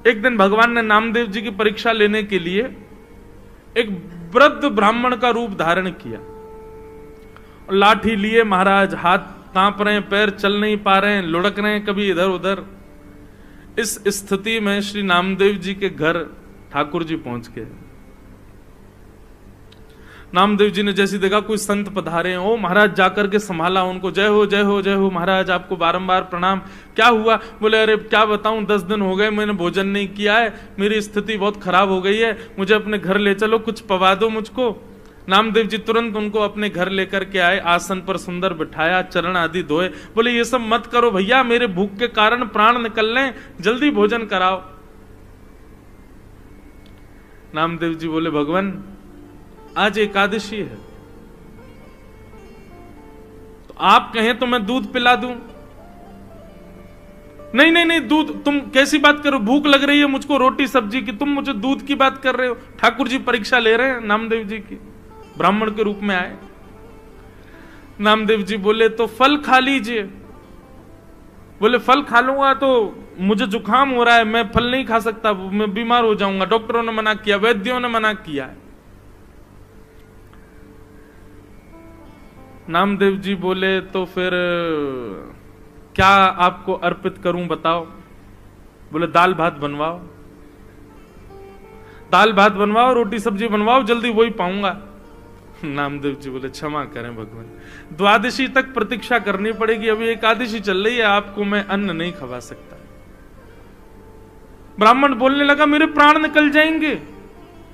एक दिन भगवान ने नामदेव जी की परीक्षा लेने के लिए एक वृद्ध ब्राह्मण का रूप धारण किया। लाठी लिए महाराज, हाथ कांप रहे हैं, पैर चल नहीं पा रहे हैं, लुढ़क रहे हैं कभी इधर उधर। इस स्थिति में श्री नामदेव जी के घर ठाकुर जी पहुंच गए। नामदेव जी ने जैसी देखा कोई संत पधारे हैं, ओ महाराज जाकर के संभाला उनको, जय हो जय हो जय हो महाराज, आपको बारंबार प्रणाम। क्या हुआ? बोले अरे क्या बताऊं, 10 दिन हो गए मैंने भोजन नहीं किया है, मेरी स्थिति बहुत खराब हो गई है, मुझे अपने घर ले चलो, कुछ पवा दो मुझको। नामदेव जी तुरंत उनको अपने घर लेकर के आए, आसन पर सुंदर बिठाया, चरण आदि धोए। बोले ये सब मत करो भैया, मेरे भूख के कारण प्राण निकल लें, जल्दी भोजन कराओ। नामदेव जी बोले भगवान आज एकादशी है, तो आप कहें तो मैं दूध पिला दूं। नहीं नहीं नहीं, दूध, तुम कैसी बात करो, भूख लग रही है मुझको रोटी सब्जी की, तुम मुझे दूध की बात कर रहे हो। ठाकुर जी परीक्षा ले रहे हैं नामदेव जी की, ब्राह्मण के रूप में आए। नामदेव जी बोले तो फल खा लीजिए। बोले फल खा लूंगा तो मुझे जुकाम हो रहा है, मैं फल नहीं खा सकता, मैं बीमार हो जाऊंगा, डॉक्टरों ने मना किया, वैद्यों ने मना किया है। नामदेव जी बोले तो फिर क्या आपको अर्पित करूं बताओ। बोले दाल भात बनवाओ, दाल भात बनवाओ, रोटी सब्जी बनवाओ, जल्दी वही पाऊंगा। नामदेव जी बोले क्षमा करें भगवान, द्वादशी तक प्रतीक्षा करनी पड़ेगी, अभी एकादशी चल रही है, आपको मैं अन्न नहीं खवा सकता। ब्राह्मण बोलने लगा मेरे प्राण निकल जाएंगे,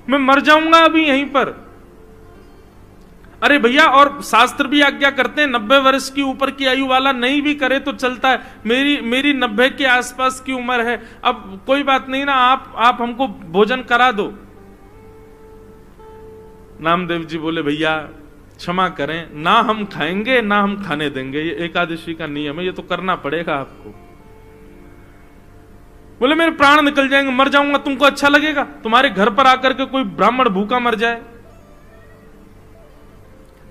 मैं मर जाऊंगा अभी यहीं पर। अरे भैया, और शास्त्र भी आज्ञा करते हैं 90 वर्ष की ऊपर की आयु वाला नहीं भी करे तो चलता है, मेरी 90 के आसपास की उम्र है, अब कोई बात नहीं ना, आप हमको भोजन करा दो। नामदेव जी बोले भैया क्षमा करें, ना हम खाएंगे ना हम खाने देंगे, ये एकादशी का नियम है, ये तो करना पड़ेगा आपको। बोले मेरे प्राण निकल जाएंगे, मर जाऊंगा, तुमको अच्छा लगेगा तुम्हारे घर पर आकर के कोई ब्राह्मण भूखा मर जाए?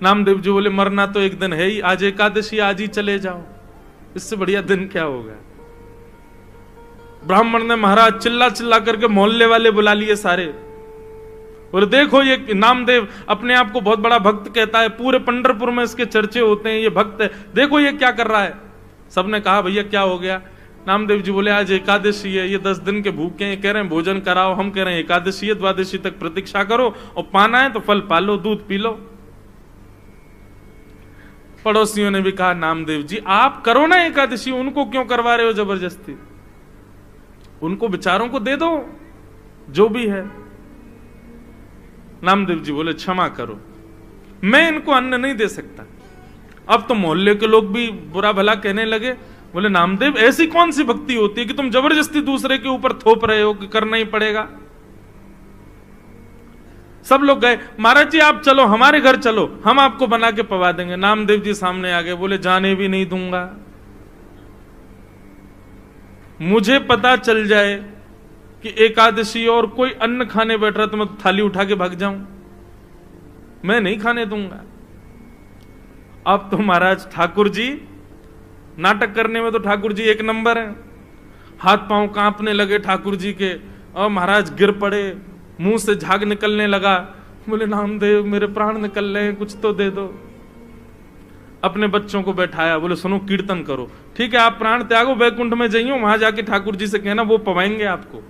नामदेव जी बोले मरना तो एक दिन है ही, आज एकादशी, आज ही चले जाओ, इससे बढ़िया दिन क्या होगा। ब्राह्मण ने महाराज चिल्ला चिल्ला करके मोहल्ले वाले बुला लिए सारे। और देखो ये नामदेव अपने आप को बहुत बड़ा भक्त कहता है, पूरे पंढरपुर में इसके चर्चे होते हैं, ये भक्त है, देखो ये क्या कर रहा है। सबने कहा भैया क्या हो गया? नामदेव जी बोले आज एकादशी है, ये 10 दिन के भूखे हैं, कह रहे हैं भोजन कराओ, हम कह रहे हैं एकादशी है, द्वादशी तक प्रतीक्षा करो, और पाना है तो फल पालो, दूध पी लो। पड़ोसियों ने भी कहा नामदेव जी आप करो ना एकादशी, उनको क्यों करवा रहे हो जबरदस्ती, उनको बेचारों को दे दो जो भी है। नामदेव जी बोले क्षमा करो, मैं इनको अन्न नहीं दे सकता। अब तो मोहल्ले के लोग भी बुरा भला कहने लगे। बोले नामदेव ऐसी कौन सी भक्ति होती है कि तुम जबरदस्ती दूसरे के ऊपर थोप रहे हो कि करना ही पड़ेगा। सब लोग गए, महाराज जी आप चलो हमारे घर चलो, हम आपको बना के पवा देंगे। नामदेव जी सामने आ गए, बोले जाने भी नहीं दूंगा, मुझे पता चल जाए कि एकादशी और कोई अन्न खाने बैठ रहा तो मैं थाली उठा के भाग जाऊं, मैं नहीं खाने दूंगा। अब तो महाराज ठाकुर जी नाटक करने में तो ठाकुर जी एक नंबर है, हाथ पांव कांपने लगे ठाकुर जी के, और महाराज गिर पड़े, मुंह से झाग निकलने लगा। बोले नामदेव मेरे प्राण निकल रहे हैं, कुछ तो दे दो। अपने बच्चों को बैठाया, बोले सुनो कीर्तन करो, ठीक है आप प्राण त्यागो, वैकुंठ में जाइयो, वहां जाके ठाकुर जी से कहना वो पवाएंगे आपको।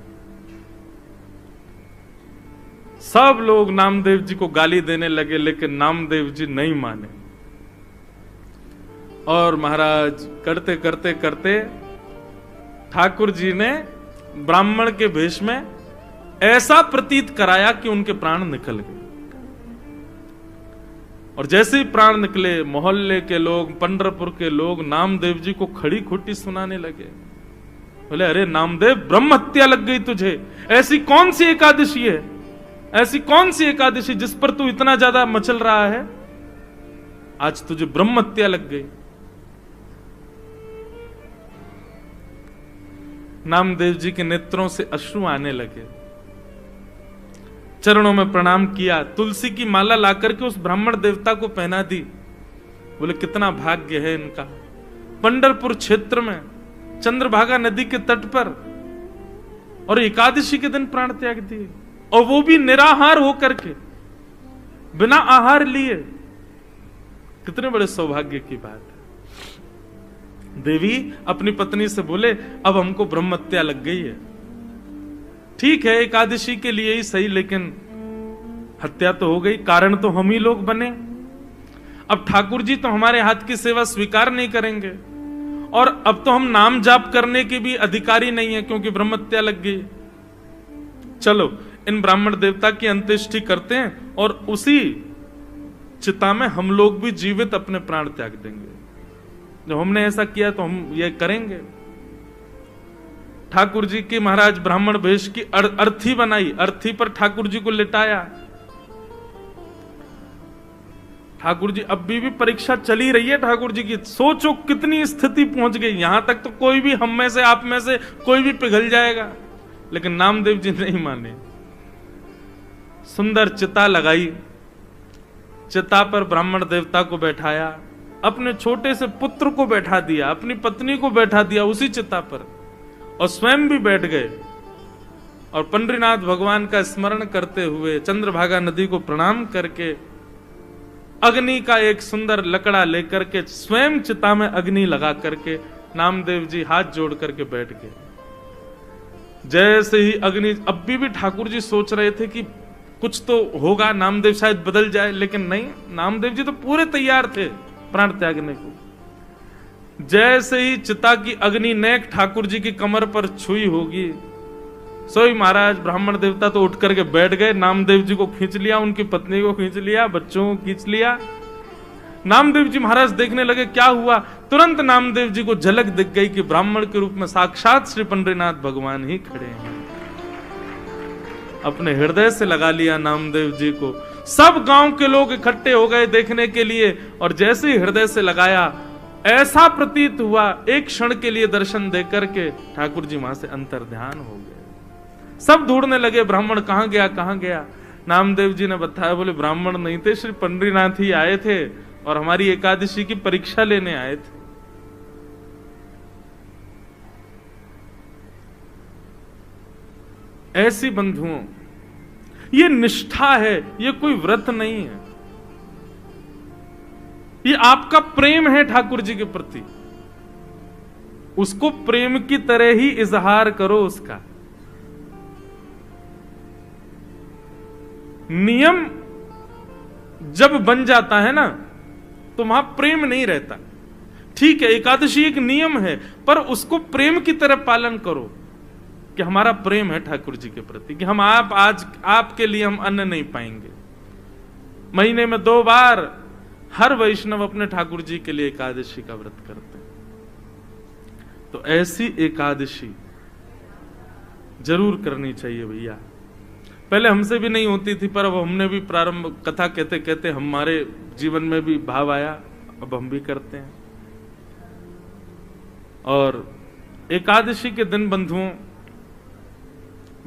सब लोग नामदेव जी को गाली देने लगे, लेकिन नामदेव जी नहीं माने, और महाराज करते करते करते ठाकुर जी ने ब्राह्मण के वेश में ऐसा प्रतीत कराया कि उनके प्राण निकल गए। और जैसे ही प्राण निकले, मोहल्ले के लोग, पंढरपुर के लोग नामदेव जी को खड़ी खुटी सुनाने लगे। बोले अरे नामदेव ब्रह्म हत्या लग गई तुझे, ऐसी कौन सी एकादशी है, ऐसी कौन सी एकादशी जिस पर तू इतना ज्यादा मचल रहा है, आज तुझे ब्रह्म हत्या लग गई। नामदेव जी के नेत्रों से अश्रु आने लगे, चरणों में प्रणाम किया, तुलसी की माला लाकर के उस ब्राह्मण देवता को पहना दी। बोले कितना भाग्य है इनका, पंढरपुर क्षेत्र में चंद्रभागा नदी के तट पर और एकादशी के दिन प्राण त्याग दिए, और वो भी निराहार होकर के, बिना आहार लिए। कितने बड़े सौभाग्य की बात है। देवी अपनी पत्नी से बोले, अब हमको ब्रह्महत्या लग गई है, ठीक है एकादशी के लिए ही सही, लेकिन हत्या तो हो गई, कारण तो हम ही लोग बने। अब ठाकुर जी तो हमारे हाथ की सेवा स्वीकार नहीं करेंगे, और अब तो हम नाम जाप करने के भी अधिकारी नहीं है, क्योंकि ब्रह्महत्या लग गई। चलो इन ब्राह्मण देवता की अंत्येष्टि करते हैं, और उसी चिता में हम लोग भी जीवित अपने प्राण त्याग देंगे। जब हमने ऐसा किया तो हम ये करेंगे। ठाकुर जी की महाराज ब्राह्मण वेश की अर्थी बनाई, अर्थी पर ठाकुर जी को लिटाया। ठाकुर जी अब भी परीक्षा चली रही है ठाकुर जी की। सोचो कितनी स्थिति पहुंच गई, यहां तक तो कोई भी हम में से, आप में से कोई भी पिघल जाएगा, लेकिन नामदेव जी नहीं माने। सुंदर चिता लगाई, चिता पर ब्राह्मण देवता को बैठाया, अपने छोटे से पुत्र को बैठा दिया, अपनी पत्नी को बैठा दिया उसी चिता पर, और स्वयं भी बैठ गए, और पंडरीनाथ भगवान का स्मरण करते हुए चंद्रभागा नदी को प्रणाम करके अग्नि का एक सुंदर लकड़ा लेकर के स्वयं चिता में अग्नि लगा करके नामदेव जी हाथ जोड़ करके बैठ गए। जैसे ही अग्नि, अब भी ठाकुर जी सोच रहे थे कि कुछ तो होगा, नामदेव शायद बदल जाए, लेकिन नहीं, नामदेव जी तो पूरे तैयार थे प्राण त्यागने को। जैसे ही चिता की अग्नि नेक ठाकुर जी की कमर पर छुई होगी, सोई महाराज ब्राह्मण देवता तो उठ करके बैठ गए, नामदेव जी को खींच लिया, उनकी पत्नी को खींच लिया, बच्चों को खींच लिया। नामदेव जी महाराज देखने लगे क्या हुआ, तुरंत नामदेव जी को झलक दिख गई कि ब्राह्मण के रूप में साक्षात श्री पंडरीनाथ भगवान ही खड़े हैं। अपने हृदय से लगा लिया नामदेव जी को। सब गांव के लोग इकट्ठे हो गए देखने के लिए, और जैसे ही हृदय से लगाया, ऐसा प्रतीत हुआ एक क्षण के लिए दर्शन देकर के ठाकुर जी वहां से अंतर्ध्यान हो गए। सब ढूंढने लगे ब्राह्मण कहां गया, कहां गया। नामदेव जी ने बताया, बोले ब्राह्मण नहीं थे, श्री पंडरीनाथ ही आए थे, और हमारी एकादशी की परीक्षा लेने आए थे। ऐसी बंधुओं, ये निष्ठा है, ये कोई व्रत नहीं है, ये आपका प्रेम है ठाकुर जी के प्रति। उसको प्रेम की तरह ही इजहार करो उसका। नियम जब बन जाता है ना, तो वहां प्रेम नहीं रहता। ठीक है एकादशी एक नियम है, पर उसको प्रेम की तरह पालन करो, कि हमारा प्रेम है ठाकुर जी के प्रति, कि हम आज आपके लिए हम अन्न नहीं पाएंगे। महीने में 2 बार हर वैष्णव अपने ठाकुर जी के लिए एकादशी का व्रत करते हैं। तो ऐसी एकादशी जरूर करनी चाहिए भैया। पहले हमसे भी नहीं होती थी, पर अब हमने भी प्रारंभ, कथा कहते कहते हमारे जीवन में भी भाव आया, अब हम भी करते हैं। और एकादशी के दिन बंधुओं,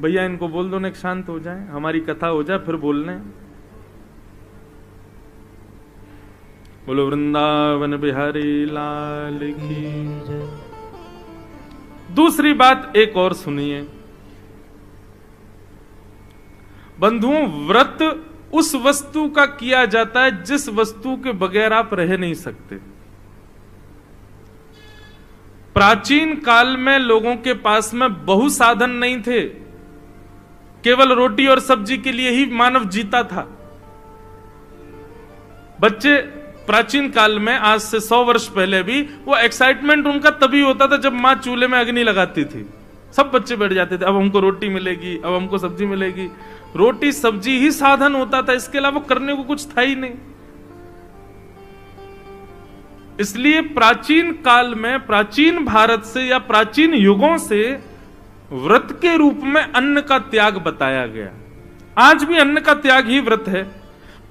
भैया इनको बोल दो ना शांत हो जाए, हमारी कथा हो जाए, फिर बोलने। बोलो वृंदावन बिहारी लाल की। दूसरी बात एक और सुनिए बंधुओं, व्रत उस वस्तु का किया जाता है जिस वस्तु के बगैर आप रह नहीं सकते। प्राचीन काल में लोगों के पास में बहु साधन नहीं थे, केवल रोटी और सब्जी के लिए ही मानव जीता था। बच्चे प्राचीन काल में, आज से 100 वर्ष पहले भी, वो एक्साइटमेंट उनका तभी होता था जब मां चूल्हे में अग्नि लगाती थी। सब बच्चे बैठ जाते थे, अब हमको रोटी मिलेगी, अब हमको सब्जी मिलेगी। रोटी सब्जी ही साधन होता था, इसके अलावा करने को कुछ था ही नहीं। इसलिए प्राचीन काल में, प्राचीन भारत से या प्राचीन युगों से व्रत के रूप में अन्न का त्याग बताया गया। आज भी अन्न का त्याग ही व्रत है,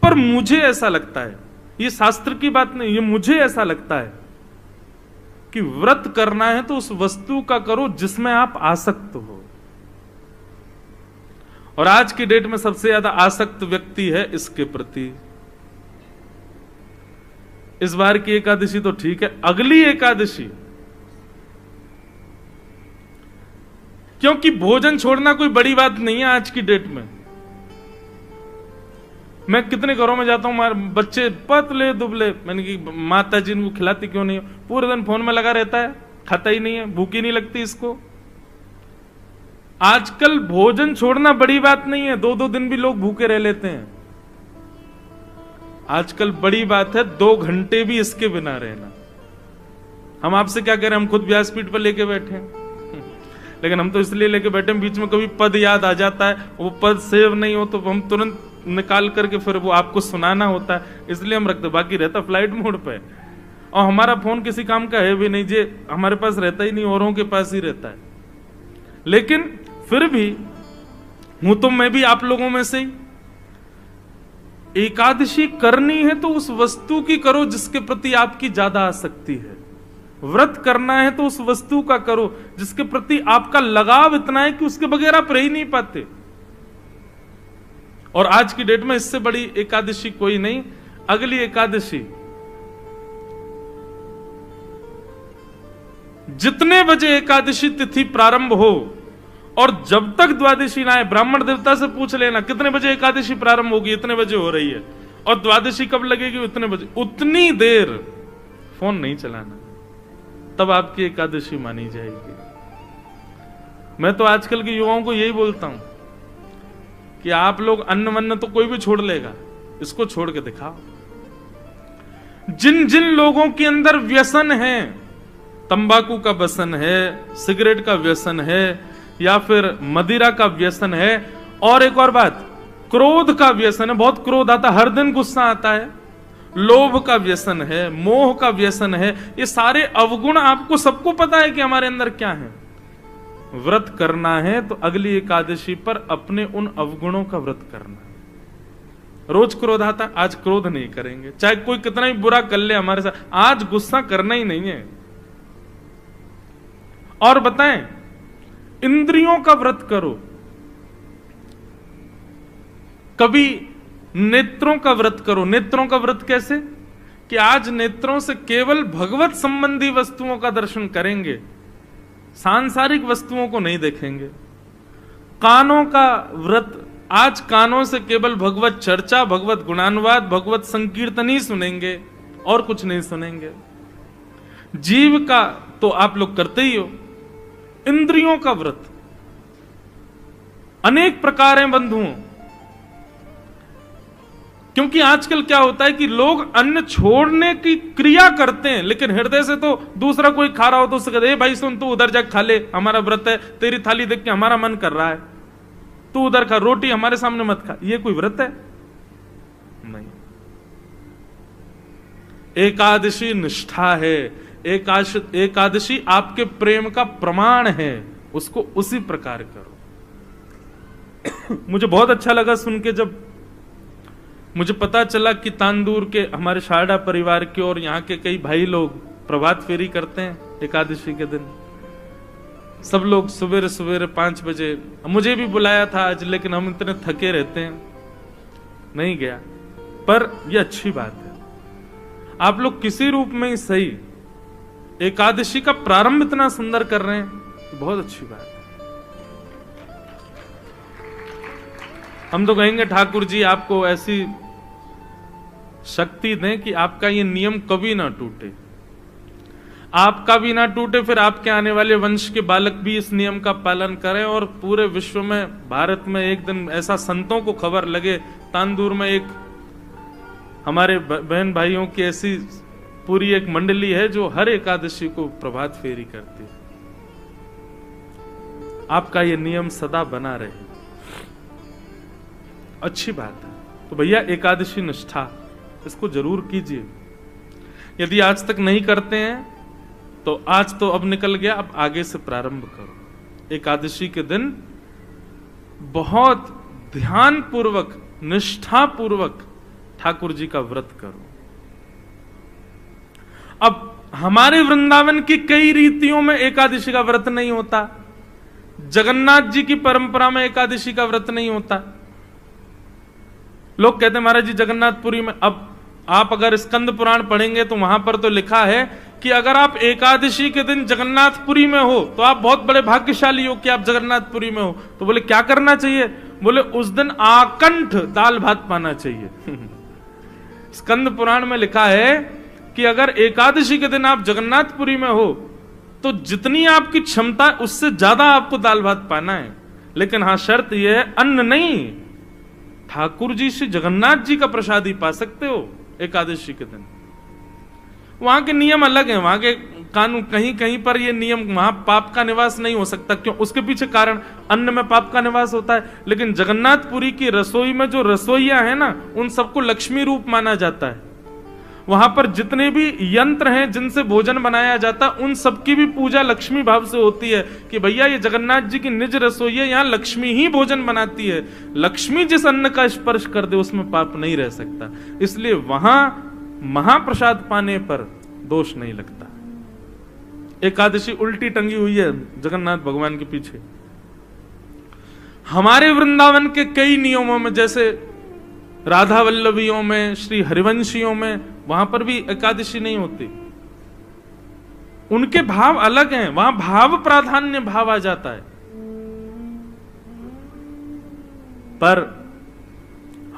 पर मुझे ऐसा लगता है, ये शास्त्र की बात नहीं, ये मुझे ऐसा लगता है कि व्रत करना है तो उस वस्तु का करो जिसमें आप आसक्त हो। और आज की डेट में सबसे ज्यादा आसक्त व्यक्ति है इसके प्रति। इस बार की एकादशी तो ठीक है, अगली एकादशी क्योंकि भोजन छोड़ना कोई बड़ी बात नहीं है आज की डेट में। मैं कितने घरों में जाता हूं, हमारे बच्चे पतले दुबले, मैंने कि माता जी इनको खिलाती क्यों नहीं, पूरे दिन फोन में लगा रहता है, खाता ही नहीं है, भूख ही नहीं लगती इसको। आजकल भोजन छोड़ना बड़ी बात नहीं है, 2-2 दिन भी लोग भूखे रह लेते हैं। आजकल बड़ी बात है 2 घंटे भी इसके बिना रहना। हम आपसे क्या कह रहे हैं, हम खुद व्यासपीठ पर लेके बैठे हैं, लेकिन हम तो इसलिए लेके बैठे हैं, बीच में कभी पद याद आ जाता है, वो पद सेव नहीं हो तो हम तुरंत निकाल करके फिर वो आपको सुनाना होता है, इसलिए हम रखते, बाकी रहता फ्लाइट मोड पे। और हमारा फोन किसी काम का है भी नहीं, जे हमारे पास रहता ही नहीं, औरों के पास ही रहता है। लेकिन फिर भी हूं तो मैं भी आप लोगों में से ही। एकादशी करनी है तो उस वस्तु की करो जिसके प्रति आपकी ज्यादा आसक्ति है। व्रत करना है तो उस वस्तु का करो जिसके प्रति आपका लगाव इतना है कि उसके बगैर आप रह ही नहीं पाते। और आज की डेट में इससे बड़ी एकादशी कोई नहीं। अगली एकादशी जितने बजे एकादशी तिथि प्रारंभ हो और जब तक द्वादशी ना आए, ब्राह्मण देवता से पूछ लेना कितने बजे एकादशी प्रारंभ होगी, इतने बजे हो रही है, और द्वादशी कब लगेगी, इतने बजे, उतनी देर फोन नहीं चलाना, तब आपकी एकादशी मानी जाएगी। मैं तो आजकल के युवाओं को यही बोलता हूं कि आप लोग अन्न वन्न तो कोई भी छोड़ लेगा, इसको छोड़ के दिखाओ। जिन जिन लोगों के अंदर व्यसन है, तंबाकू का व्यसन है, सिगरेट का व्यसन है, या फिर मदिरा का व्यसन है, और एक और बात, क्रोध का व्यसन है, बहुत क्रोध आता, हर दिन गुस्सा आता है, लोभ का व्यसन है, मोह का व्यसन है, ये सारे अवगुण आपको सबको पता है कि हमारे अंदर क्या है। व्रत करना है तो अगली एकादशी पर अपने उन अवगुणों का व्रत करना है। रोज क्रोध आता, आज क्रोध नहीं करेंगे, चाहे कोई कितना ही बुरा कर ले हमारे साथ, आज गुस्सा करना ही नहीं है। और बताएं, इंद्रियों का व्रत करो। कभी नेत्रों का व्रत करो। नेत्रों का व्रत कैसे, कि आज नेत्रों से केवल भगवत संबंधी वस्तुओं का दर्शन करेंगे, सांसारिक वस्तुओं को नहीं देखेंगे। कानों का व्रत, आज कानों से केवल भगवत चर्चा, भगवत गुणानुवाद, भगवत संकीर्तन ही सुनेंगे, और कुछ नहीं सुनेंगे। जीव का तो आप लोग करते ही हो। इंद्रियों का व्रत अनेक प्रकार हैं बंधुओं, क्योंकि आजकल क्या होता है कि लोग अन्न छोड़ने की क्रिया करते हैं, लेकिन हृदय से तो दूसरा कोई खा रहा हो तो उससे कहते हैं, भाई सुन, तू उधर जा खा ले, हमारा व्रत है, तेरी थाली देख के हमारा मन कर रहा है, तू उधर खा, रोटी हमारे सामने मत खा। ये कोई व्रत है? नहीं। एकादशी निष्ठा है, एकादशी आपके प्रेम का प्रमाण है, उसको उसी प्रकार करो। मुझे बहुत अच्छा लगा सुन के, जब मुझे पता चला कि तांदूर के हमारे शारदा परिवार के और यहाँ के कई भाई लोग प्रभात फेरी करते हैं एकादशी के दिन। सब लोग सवेरे सवेरे 5 बजे, मुझे भी बुलाया था आज, लेकिन हम इतने थके रहते हैं, नहीं गया। पर यह अच्छी बात है, आप लोग किसी रूप में ही सही एकादशी का प्रारंभ इतना सुंदर कर रहे हैं, बहुत अच्छी बात है। हम तो कहेंगे ठाकुर जी आपको ऐसी शक्ति दें कि आपका ये नियम कभी ना टूटे, आपका भी ना टूटे, फिर आपके आने वाले वंश के बालक भी इस नियम का पालन करें, और पूरे विश्व में, भारत में एक दिन ऐसा संतों को खबर लगे, तांदूर में एक हमारे बहन भाइयों की ऐसी पूरी एक मंडली है जो हर एकादशी को प्रभात फेरी करती है। आपका ये नियम सदा बना रहे, अच्छी बात है। तो भैया एकादशी निष्ठा इसको जरूर कीजिए। यदि आज तक नहीं करते हैं तो आज तो अब निकल गया, अब आगे से प्रारंभ करो। एकादशी के दिन बहुत ध्यान पूर्वक, निष्ठा पूर्वक ठाकुर जी का व्रत करो। अब हमारे वृंदावन की कई रीतियों में एकादशी का व्रत नहीं होता, जगन्नाथ जी की परंपरा में एकादशी का व्रत नहीं होता। लोग कहते हैं महाराज जी जगन्नाथपुरी में, अब आप अगर स्कंद पुराण पढ़ेंगे तो वहां पर तो लिखा है कि अगर आप एकादशी के दिन जगन्नाथपुरी में हो तो आप बहुत बड़े भाग्यशाली हो कि आप जगन्नाथपुरी में हो। तो बोले क्या करना चाहिए? बोले उस दिन आकंठ दाल भात पाना चाहिए। स्कंद पुराण में लिखा है कि अगर एकादशी के दिन आप जगन्नाथपुरी में हो तो जितनी आपकी क्षमता है उससे ज्यादा आपको दाल भात पाना है। लेकिन हाँ, शर्त यह है अन्न नहीं, ठाकुर जी से जगन्नाथ जी का प्रसाद ही पा सकते हो एकादशी के दिन। वहां के नियम अलग हैं, वहां के कानून, कहीं कहीं पर ये नियम, वहां पाप का निवास नहीं हो सकता। क्यों? उसके पीछे कारण, अन्न में पाप का निवास होता है। लेकिन जगन्नाथपुरी की रसोई में जो रसोइया है ना, उन सबको लक्ष्मी रूप माना जाता है। वहां पर जितने भी यंत्र हैं जिनसे भोजन बनाया जाता है, उन सबकी भी पूजा लक्ष्मी भाव से होती है कि भैया ये जगन्नाथ जी की निज रसोई है, यहां लक्ष्मी ही भोजन बनाती है। लक्ष्मी जिस अन्न का स्पर्श कर दे उसमें पाप नहीं रह सकता। इसलिए वहां महाप्रसाद पाने पर दोष नहीं लगता। एकादशी उल्टी टंगी हुई है जगन्नाथ भगवान के पीछे। हमारे वृंदावन के कई नियमों में, जैसे राधा वल्लभियों में, श्री हरिवंशियों में, वहां पर भी एकादशी नहीं होती। उनके भाव अलग हैं, वहां भाव प्राधान्य भाव आ जाता है। पर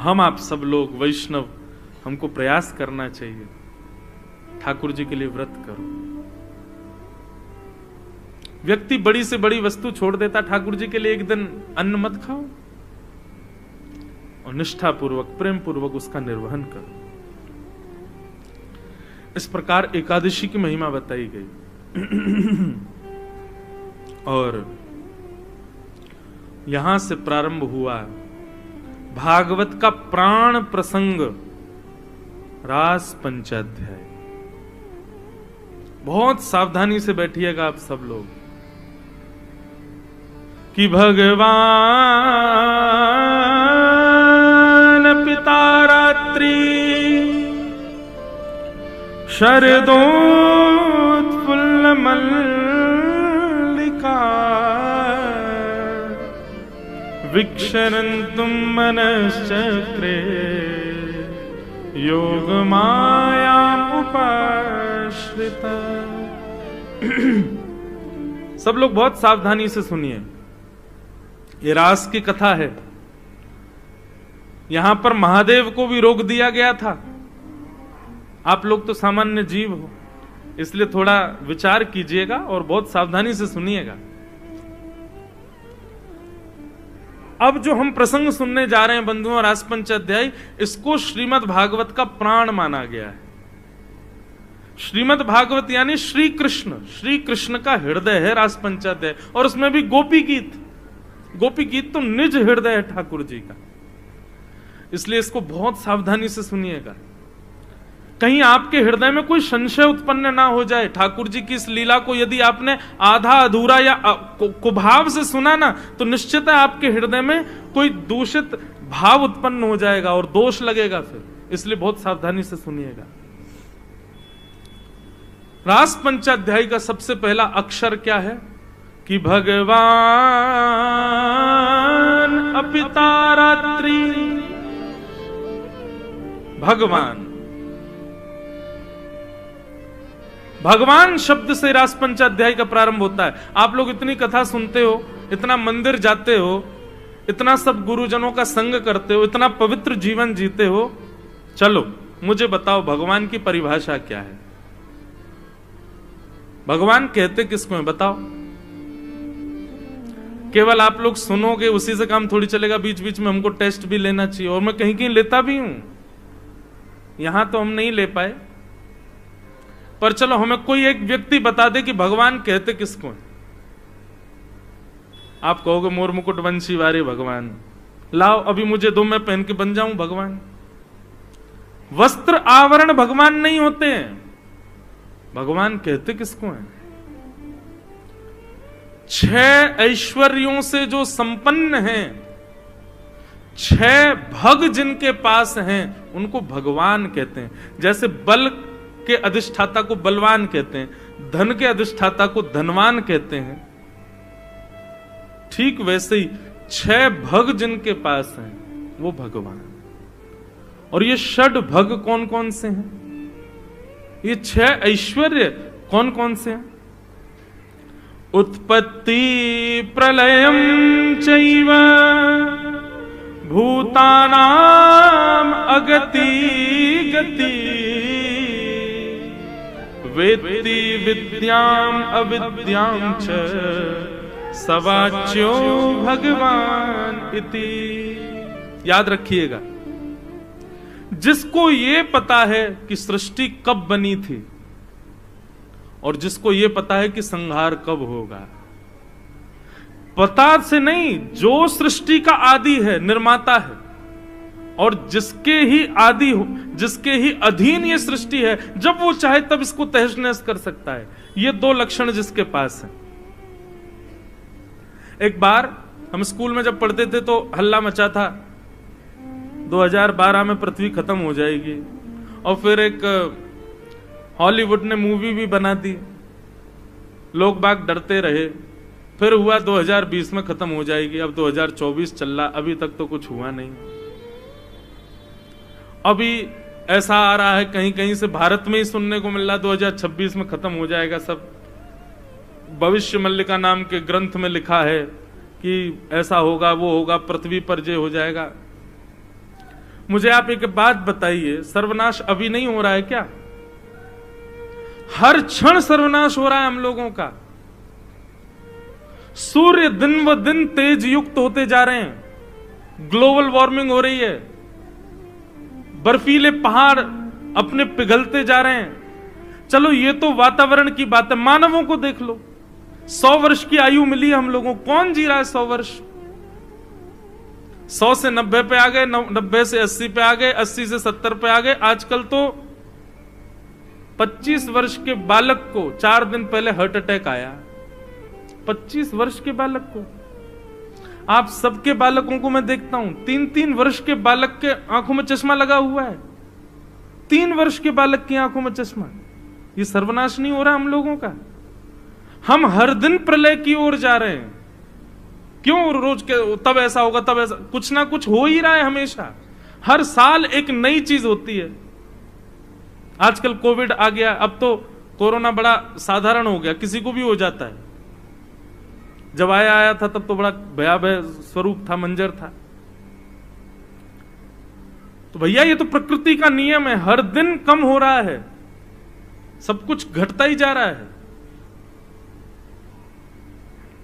हम आप सब लोग वैष्णव, हमको प्रयास करना चाहिए, ठाकुर जी के लिए व्रत करो। व्यक्ति बड़ी से बड़ी वस्तु छोड़ देता, ठाकुर जी के लिए एक दिन अन्न मत खाओ और निष्ठापूर्वक प्रेम पूर्वक उसका निर्वहन करो। इस प्रकार एकादशी की महिमा बताई गई। और यहां से प्रारंभ हुआ भागवत का प्राण प्रसंग, रास पंचाध्याय। बहुत सावधानी से बैठिएगा आप सब लोग कि भगवान पिता रात्रि शरदोत्फुल्ल मल्लिका विक्षरन्तुं मनश्चक्रे योग माया उपाश्रिता। सब लोग बहुत सावधानी से सुनिए, ये रास की कथा है। यहां पर महादेव को भी रोक दिया गया था। आप लोग तो सामान्य जीव हो, इसलिए थोड़ा विचार कीजिएगा और बहुत सावधानी से सुनिएगा। अब जो हम प्रसंग सुनने जा रहे हैं बंधुओं, रास पंचाध्याय, इसको श्रीमद् भागवत का प्राण माना गया है। श्रीमद् भागवत यानी श्री कृष्ण, श्री कृष्ण का हृदय है रास पंचाध्याय। और उसमें भी गोपी गीत, गोपी गीत तो निज हृदय है ठाकुर जी का। इसलिए इसको बहुत सावधानी से सुनिएगा, कहीं आपके हृदय में कोई संशय उत्पन्न ना हो जाए। ठाकुर जी की इस लीला को यदि आपने आधा अधूरा या कुभाव से सुना ना, तो निश्चित है आपके हृदय में कोई दूषित भाव उत्पन्न हो जाएगा और दोष लगेगा फिर। इसलिए बहुत सावधानी से सुनिएगा। रास पंचाध्याय का सबसे पहला अक्षर क्या है कि भगवान अपिता रात्रि। भगवान, भगवान शब्द से रास पंचाध्याय का प्रारंभ होता है। आप लोग इतनी कथा सुनते हो, इतना मंदिर जाते हो, इतना सब गुरुजनों का संग करते हो, इतना पवित्र जीवन जीते हो, चलो मुझे बताओ भगवान की परिभाषा क्या है? भगवान कहते किसको है बताओ? केवल आप लोग सुनोगे उसी से काम थोड़ी चलेगा, बीच बीच में हमको टेस्ट भी लेना चाहिए। और मैं कहीं कहीं लेता भी हूं, यहां तो हम नहीं ले पाए, पर चलो हमें कोई एक व्यक्ति बता दे कि भगवान कहते किसको है। आप कहोगे मोर मुकुट वंशी वारे भगवान। लाओ अभी मुझे दो, मैं पहन के बन जाऊं भगवान। वस्त्र आवरण भगवान नहीं होते हैं। भगवान कहते किसको है? 6 ऐश्वर्यों से जो संपन्न हैं, 6 भग जिनके पास हैं, उनको भगवान कहते हैं। जैसे बल के अधिष्ठाता को बलवान कहते हैं, धन के अधिष्ठाता को धनवान कहते हैं, ठीक वैसे ही 6 भग जिनके पास हैं वो भगवान। और ये षड भग कौन कौन से हैं? ये 6 ऐश्वर्य कौन कौन से हैं? उत्पत्ति प्रलयम चैव भूतानाम अगति गति वेत्ति विद्याम अविद्याम च सवाच्यो भगवान इति। याद रखिएगा, जिसको ये पता है कि सृष्टि कब बनी थी और जिसको ये पता है कि संहार कब होगा, पता से नहीं, जो सृष्टि का आदि है, निर्माता है, और जिसके ही आदि हो, जिसके ही अधीन ये सृष्टि है, जब वो चाहे तब इसको तहस नहस कर सकता है। ये 2 लक्षण जिसके पास है। एक बार हम स्कूल में जब पढ़ते थे तो हल्ला मचा था 2012 में पृथ्वी खत्म हो जाएगी, और फिर एक हॉलीवुड ने मूवी भी बना दी, लोग बाग डरते रहे, फिर हुआ 2020 में खत्म हो जाएगी, अब 2024 चल रहा, अभी तक तो कुछ हुआ नहीं। अभी ऐसा आ रहा है कहीं कहीं से, भारत में ही सुनने को मिल रहा 2026 में खत्म हो जाएगा सब। भविष्य मल्लिका नाम के ग्रंथ में लिखा है कि ऐसा होगा, वो होगा, पृथ्वी पर जे हो जाएगा। मुझे आप एक बात बताइए, सर्वनाश अभी नहीं हो रहा है क्या? हर क्षण सर्वनाश हो रहा है हम लोगों का। सूर्य दिन व दिन तेज युक्त होते जा रहे हैं, ग्लोबल वार्मिंग हो रही है, बर्फीले पहाड़ अपने पिघलते जा रहे हैं। चलो ये तो वातावरण की बात है, मानवों को देख लो, 100 वर्ष की आयु मिली है हम लोगों को, कौन जी रहा है 100 वर्ष? 100 से 90 पे आ गए, 90 से 80 पे आ गए, 80 से 70 पे आ गए। आजकल तो 25 वर्ष के बालक को 4 दिन पहले हार्ट अटैक आया। 25 वर्ष के बालक को, आप सबके बालकों को मैं देखता हूं, 3-3 वर्ष के बालक के आंखों में चश्मा लगा हुआ है। 3 वर्ष के बालक की आंखों में चश्मा। ये सर्वनाश नहीं हो रहा हम लोगों का? हम हर दिन प्रलय की ओर जा रहे हैं। क्यों? रोज के तब ऐसा होगा, तब ऐसा, कुछ ना कुछ हो ही रहा है हमेशा। हर साल एक नई चीज होती है। आजकल कोविड आ गया, अब तो कोरोना बड़ा साधारण हो गया, किसी को भी हो जाता है। जब आया था तब तो बड़ा भयावह स्वरूप था, मंजर था। तो भैया ये तो प्रकृति का नियम है, हर दिन कम हो रहा है, सब कुछ घटता ही जा रहा है।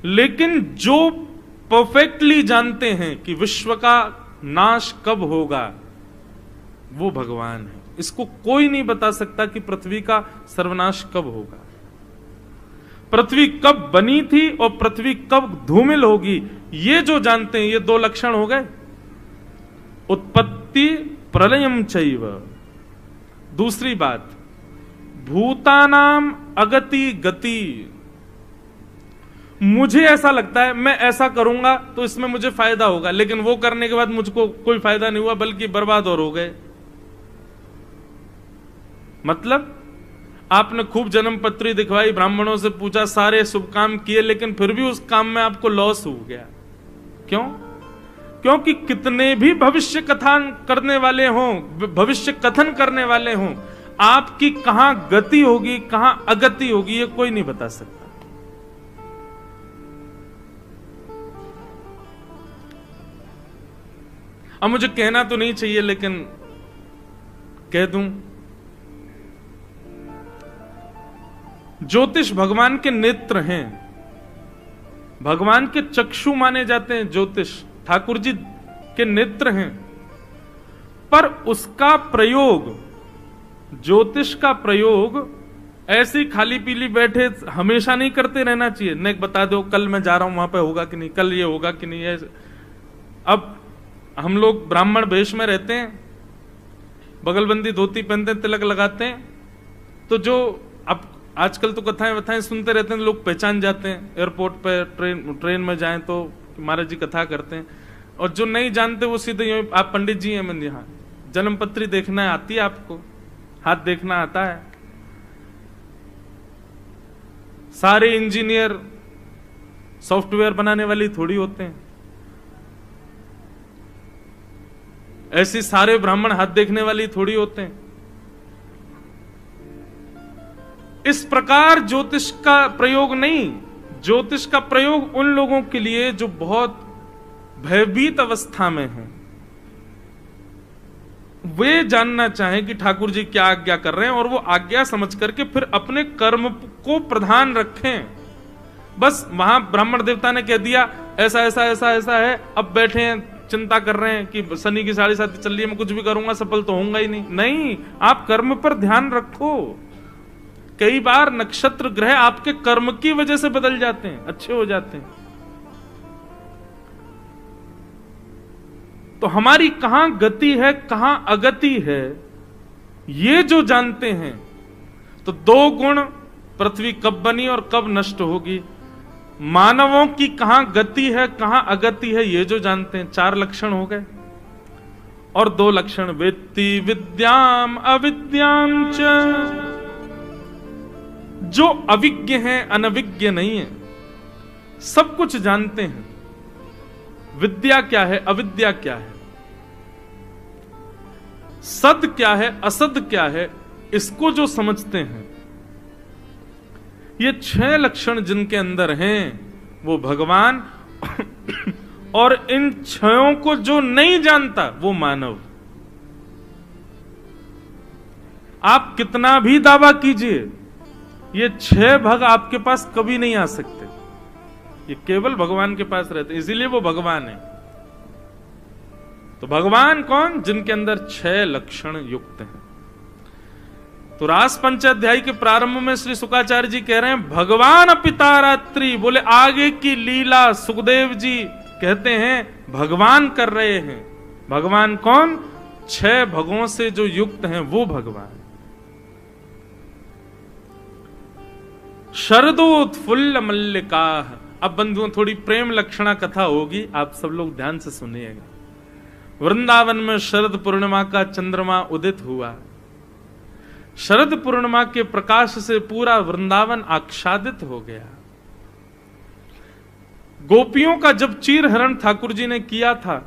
लेकिन जो परफेक्टली जानते हैं कि विश्व का नाश कब होगा, वो भगवान है। इसको कोई नहीं बता सकता कि पृथ्वी का सर्वनाश कब होगा, पृथ्वी कब बनी थी और पृथ्वी कब धूमिल होगी। ये जो जानते हैं, ये 2 लक्षण हो गए, उत्पत्ति प्रलयम चैव। दूसरी बात, भूतानाम अगति गति। मुझे ऐसा लगता है मैं ऐसा करूंगा तो इसमें मुझे फायदा होगा, लेकिन वो करने के बाद मुझको कोई फायदा नहीं हुआ, बल्कि बर्बाद और हो गए। मतलब आपने खूब जन्म पत्री दिखवाई, ब्राह्मणों से पूछा, सारे शुभ काम किए, लेकिन फिर भी उस काम में आपको लॉस हो गया। क्यों? क्योंकि कितने भी भविष्य कथन करने वाले हों, भविष्य कथन करने वाले हों, आपकी कहां गति होगी, कहां अगति होगी, ये कोई नहीं बता सकता। अब मुझे कहना तो नहीं चाहिए, लेकिन कह दूं, ज्योतिष भगवान के नेत्र हैं, भगवान के चक्षु माने जाते हैं। ज्योतिष ठाकुर जी के नेत्र हैं, पर उसका प्रयोग, ज्योतिष का प्रयोग ऐसे खाली पीली बैठे हमेशा नहीं करते रहना चाहिए। नेक बता दो कल मैं जा रहा हूं वहां पे होगा कि नहीं, कल ये होगा कि नहीं। अब हम लोग ब्राह्मण वेश में रहते हैं, बगलबंदी धोती पहनते हैं, तिलक लगाते हैं, तो जो अब आजकल तो कथाएं वथाएं सुनते रहते हैं, लोग पहचान जाते हैं। एयरपोर्ट पे ट्रेन में जाएं तो महाराज जी कथा करते हैं, और जो नहीं जानते वो सीधे आप पंडित जी हैं, मैं यहाँ जन्म पत्री देखना आती है आपको, हाथ देखना आता है। सारे इंजीनियर सॉफ्टवेयर बनाने वाले थोड़ी होते हैं। ऐसे सारे ब्राह्मण हाथ देखने वाले थोड़ी होते हैं। इस प्रकार ज्योतिष का प्रयोग नहीं, ज्योतिष का प्रयोग उन लोगों के लिए जो बहुत भयभीत अवस्था में हैं, वे जानना चाहें कि ठाकुर जी क्या आज्ञा कर रहे हैं और वो आज्ञा समझ करके फिर अपने कर्म को प्रधान रखें। बस वहां ब्राह्मण देवता ने कह दिया ऐसा ऐसा ऐसा ऐसा है, अब बैठे हैं चिंता कर रहे हैं कि शनि की 7.5 चल रही है, मैं कुछ भी करूंगा सफल तो होऊंगा ही नहीं। नहीं, आप कर्म पर ध्यान रखो। कई बार नक्षत्र ग्रह आपके कर्म की वजह से बदल जाते हैं, अच्छे हो जाते हैं। तो हमारी कहां गति है कहां अगति है, ये जो जानते हैं तो 2 गुण, पृथ्वी कब बनी और कब नष्ट होगी, मानवों की कहां गति है कहां अगति है, ये जो जानते हैं, 4 लक्षण हो गए। और 2 लक्षण, वेत्ति विद्याम अविद्याम च, जो अविज्ञ हैं अनविज्ञ नहीं है, सब कुछ जानते हैं। विद्या क्या है, अविद्या क्या है, सद क्या है, असद क्या है, इसको जो समझते हैं, ये 6 लक्षण जिनके अंदर हैं वो भगवान, और इन 6 को जो नहीं जानता वो मानव। आप कितना भी दावा कीजिए, ये 6 भग आपके पास कभी नहीं आ सकते, ये केवल भगवान के पास रहते, इसीलिए वो भगवान है। तो भगवान कौन, जिनके अंदर 6 लक्षण युक्त हैं। तो रास पंचाध्याय के प्रारंभ में श्री शुकाचार्य जी कह रहे हैं भगवान पिता रात्रि, बोले आगे की लीला सुखदेव जी कहते हैं भगवान कर रहे हैं। भगवान कौन, 6 भगों से जो युक्त हैं वो भगवान। शरदोत्फुल्ल मल्लिका। अब बंधुओं थोड़ी प्रेम लक्षणा कथा होगी, आप सब लोग ध्यान से सुनिएगा। वृंदावन में शरद पूर्णिमा का चंद्रमा उदित हुआ। शरद पूर्णिमा के प्रकाश से पूरा वृंदावन आच्छादित हो गया। गोपियों का जब चीर हरण ठाकुर जी ने किया था,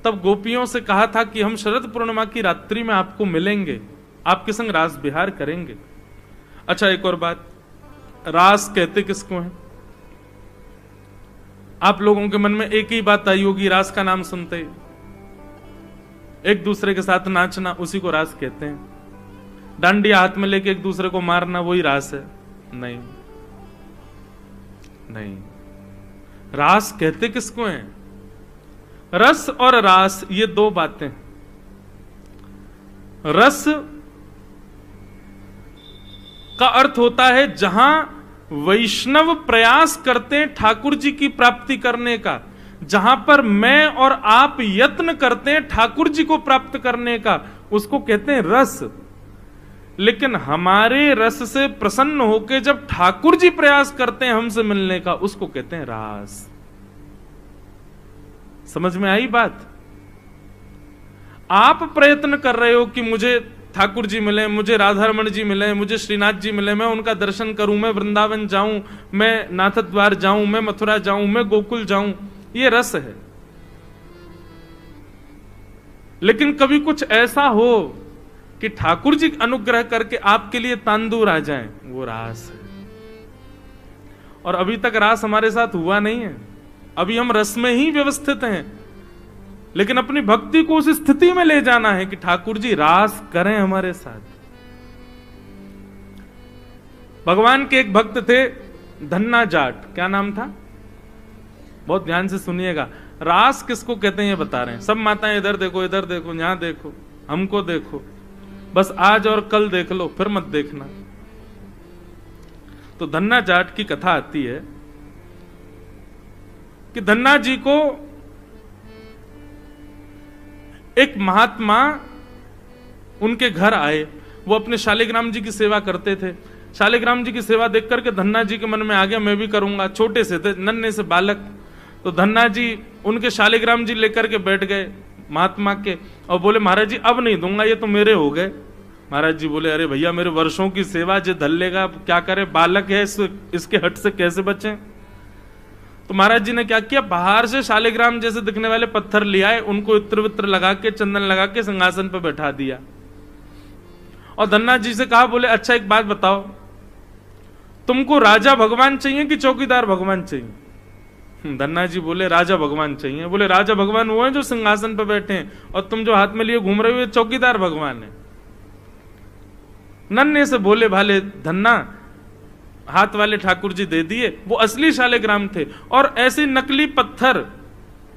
तब गोपियों से कहा था कि हम शरद पूर्णिमा की रात्रि में आपको मिलेंगे, आपके संग रास विहार करेंगे। अच्छा, एक और बात, रास कहते किसको है? आप लोगों के मन में एक ही बात आई होगी, रास का नाम सुनते ही एक दूसरे के साथ नाचना, उसी को रास कहते हैं। डांडिया हाथ में लेके एक दूसरे को मारना, वही रास है? नहीं नहीं, रास कहते किसको है? रस और रास ये 2 बातें। रस का अर्थ होता है जहां वैष्णव प्रयास करते हैं ठाकुर जी की प्राप्ति करने का, जहां पर मैं और आप यत्न करते हैं ठाकुर जी को प्राप्त करने का, उसको कहते हैं रस। लेकिन हमारे रस से प्रसन्न होकर जब ठाकुर जी प्रयास करते हैं हमसे मिलने का, उसको कहते हैं रास। समझ में आई बात? आप प्रयत्न कर रहे हो कि मुझे ठाकुर जी मिले, मुझे राधारमण जी मिले, मुझे श्रीनाथ जी मिले, मैं उनका दर्शन करूं, मैं वृंदावन जाऊं, मैं नाथ द्वार जाऊं, मैं मथुरा जाऊं, मैं गोकुल जाऊं, ये रस है। लेकिन कभी कुछ ऐसा हो कि ठाकुर जी अनुग्रह करके आपके लिए तांदूर आ जाए, वो रास है। और अभी तक रास हमारे साथ हुआ नहीं है, अभी हम रस में ही व्यवस्थित हैं। लेकिन अपनी भक्ति को उस स्थिति में ले जाना है कि ठाकुर जी रास करें हमारे साथ। भगवान के एक भक्त थे धन्ना जाट, क्या नाम था? बहुत ध्यान से सुनिएगा। रास किसको कहते हैं ये बता रहे हैं। सब माताएं इधर देखो, इधर देखो, यहां देखो, हमको देखो, बस आज और कल देख लो, फिर मत देखना। तो धन्ना जाट की कथा आती है कि धन्ना जी को एक महात्मा उनके घर आए। वो अपने शालिग्राम जी की सेवा करते थे। शालिग्राम जी की सेवा देख करके धन्ना जी के मन में आ गया मैं भी करूंगा। छोटे से थे, नन्हे से बालक। तो धन्ना जी उनके शालिग्राम जी लेकर के बैठ गए महात्मा के और बोले महाराज जी अब नहीं दूंगा, ये तो मेरे हो गए। महाराज जी बोले अरे भैया मेरे वर्षों की सेवा जो धल्लेगा, क्या करे, बालक है, इसके हट से कैसे बचें। तो महाराज जी ने क्या किया, बाहर से शालिग्राम जैसे दिखने वाले पत्थर ले आए, उनको इत्र वित्र लगा के, चंदन लगा के सिंहासन पर बैठा दिया। और धन्ना जी से कहा, बोले अच्छा एक बात बताओ, तुमको राजा भगवान चाहिए कि चौकीदार भगवान चाहिए? धन्ना जी बोले राजा भगवान चाहिए। बोले राजा भगवान वो है जो सिंहासन पर बैठे हैं, और तुम जो हाथ में लिए घूम रहे हो चौकीदार भगवान है। नन्हे से भोले भाले धन्ना हाथ वाले ठाकुर जी दे दिए, वो असली शालिग्राम थे। और ऐसे नकली पत्थर,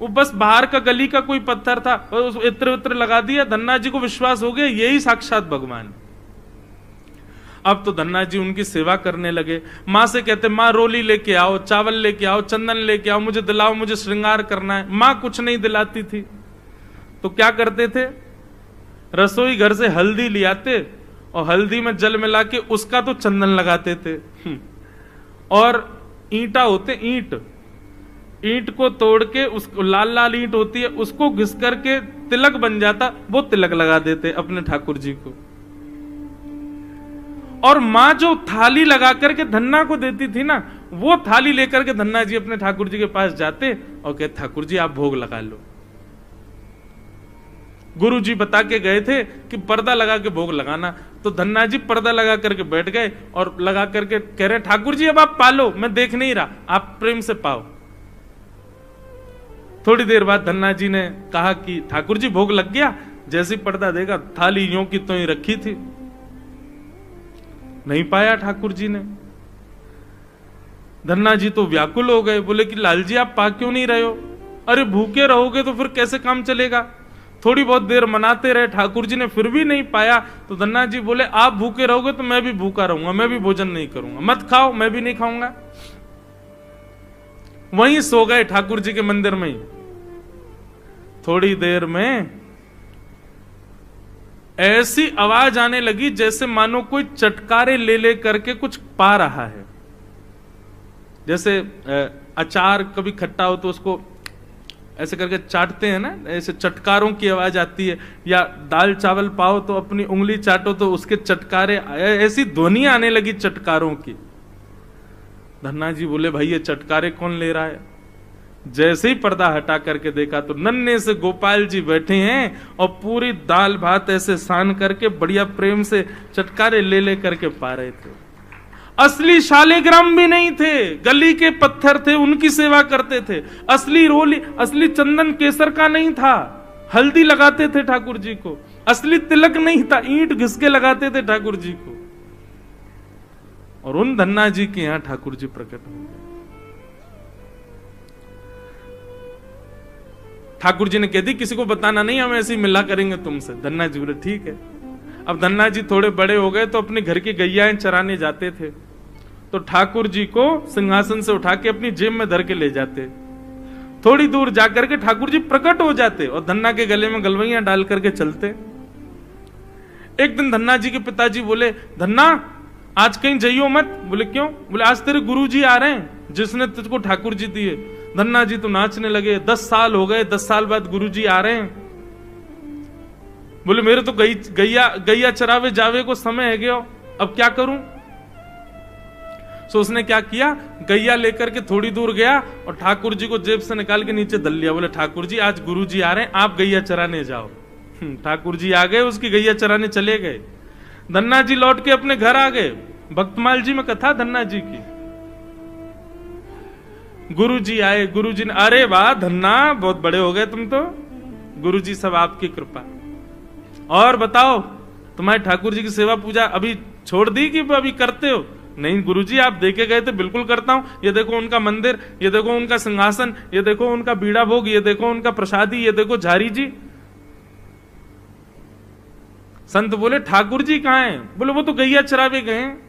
वो बस बाहर का गली का कोई पत्थर था, और उस इत्र वित्र लगा दिया। धन्ना जी को विश्वास हो गया यही साक्षात भगवान। अब तो धन्ना जी उनकी सेवा करने लगे। माँ से कहते, माँ रोली लेके आओ, चावल लेके आओ, चंदन लेके आओ, मुझे दिलाओ, मुझे श्रृंगार करना है। माँ कुछ नहीं दिलाती थी, तो क्या करते थे, रसोई घर से हल्दी ले आते और हल्दी में जल मिला के उसका तो चंदन लगाते थे। और ईंटा होते, ईंट को तोड़ के, उसको लाल लाल ईंट होती है, उसको घिस करके तिलक बन जाता, वो तिलक लगा देते अपने ठाकुर जी को। और मां जो थाली लगा करके धन्ना को देती थी ना, वो थाली लेकर के धन्ना जी अपने ठाकुर जी के पास जाते और कहते, ठाकुर जी आप भोग लगा लो। गुरु जी बता के गए थे कि पर्दा लगा के भोग लगाना, तो धन्ना जी पर्दा लगा करके बैठ गए और लगा करके कह रहे, ठाकुर जी अब आप पालो, मैं देख नहीं रहा, आप प्रेम से पाओ। थोड़ी देर बाद धन्ना जी ने कहा कि ठाकुर जी भोग लग गया। जैसे पर्दा देगा, थाली यूं की तो ही रखी थी, नहीं पाया ठाकुर जी ने। धन्ना जी तो व्याकुल हो गए, बोले कि लाल जी आप पा क्यों नहीं रहे हो? अरे भूखे रहोगे तो फिर कैसे काम चलेगा? थोड़ी बहुत देर मनाते रहे, ठाकुर जी ने फिर भी नहीं पाया। तो धन्ना जी बोले, आप भूखे रहोगे तो मैं भी भूखा रहूंगा, मैं भी भोजन नहीं करूंगा, मत खाओ, मैं भी नहीं खाऊंगा। वहीं सो गए ठाकुर जी के मंदिर में ही। थोड़ी देर में ऐसी आवाज आने लगी जैसे मानो कोई चटकारे ले ले करके कुछ पा रहा है। जैसे अचार कभी खट्टा हो तो उसको ऐसे करके चाटते हैं ना, ऐसे चटकारों की आवाज आती है। या दाल चावल पाओ तो अपनी उंगली चाटो तो उसके चटकारे, ऐसी ध्वनि आने लगी चटकारों की। धन्ना जी बोले, भाई ये चटकारे कौन ले रहा है? जैसे ही पर्दा हटा करके देखा तो नन्हे से गोपाल जी बैठे हैं और पूरी दाल भात ऐसे सान करके बढ़िया प्रेम से चटकारे ले ले करके पा रहे थे। असली शालिग्राम भी नहीं थे, गली के पत्थर थे, उनकी सेवा करते थे। असली रोली, असली चंदन केसर का नहीं था, हल्दी लगाते थे ठाकुर जी को। असली तिलक नहीं था, ईंट घिस के लगाते थे ठाकुर जी को। और उन धन्ना जी के यहां ठाकुर जी प्रकट हो गए। ठाकुर जी ने कह दी किसी को बताना नहीं, हम ऐसे ही मिला करेंगे तुमसे। धन्ना जी बोले ठीक है। अब धन्ना जी थोड़े बड़े हो गए तो अपने घर की गैयाएं चराने जाते थे, तो ठाकुर जी को सिंहासन से उठा के अपनी जेब में धर के ले जाते। थोड़ी दूर जाकर के ठाकुर जी प्रकट हो जाते और धन्ना के गले में गलवैया डाल करके चलते। एक दिन धन्ना जी के पिताजी बोले, धन्ना आज कहीं जाइयो मत। बोले क्यों? बोले आज तेरे गुरु जी आ रहे हैं जिसने तुझको ठाकुर जी दिए। धन्ना जी तो नाचने लगे, 10 साल हो गए, 10 साल बाद गुरु जी आ रहे हैं। बोले मेरे तो गैया चरावे जावे को समय है गया, अब क्या करूं? सो उसने क्या किया, गैया लेकर के थोड़ी दूर गया और ठाकुर जी को जेब से निकाल के नीचे दल लिया। बोले ठाकुर जी आज गुरु जी आ रहे हैं, आप गैया चराने जाओ। ठाकुर जी आ गए, उसकी गैया चराने चले गए। धन्ना जी लौट के अपने घर आ गए। भक्तमाल जी में कथा धन्ना जी की। गुरु जी आए, गुरु जी ने, अरे वाह धन्ना बहुत बड़े हो गए तुम तो। गुरु जी सब आपकी कृपा। और बताओ तुम्हारे ठाकुर जी की सेवा पूजा अभी छोड़ दी कि अभी करते हो? नहीं गुरुजी आप देखे गए थे, बिल्कुल करता हूं। ये देखो उनका मंदिर, ये देखो उनका सिंहासन, ये देखो उनका बीड़ा भोग, ये देखो उनका प्रसादी, ये देखो झारी जी। संत बोले ठाकुर जी कहां हैं? बोले वो तो गैया चरावे गए हैं।